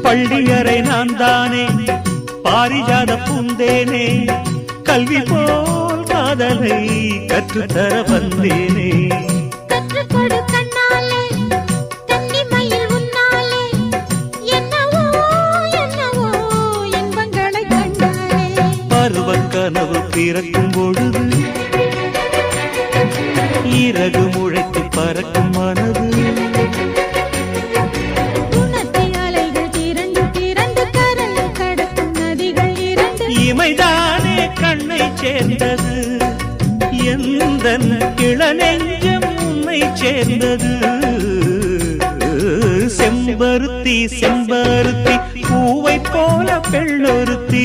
பள்ளியறை நான் தானே பாரிஜாத பூந்தேனே கல்வி போல் காதலை கற்றுத்தர வந்தேனே கற்றுக்கொடு கண்ணாலே கன்னிமயில் உன்னாலே என்னவோ என்னவோ இன்பங்களை கண்டாலே பருவக் கனவு பிறக்கும் பொழுது இறகு முளைத்து பறக்கும் மனது இமைதானே கண்ணை சேர்ந்தது எந்தன் இளநெஞ்சம் உன்னை சேர்ந்தது செம்பருத்தி செம்பருத்தி பூவை போல பெண்ணொருத்தி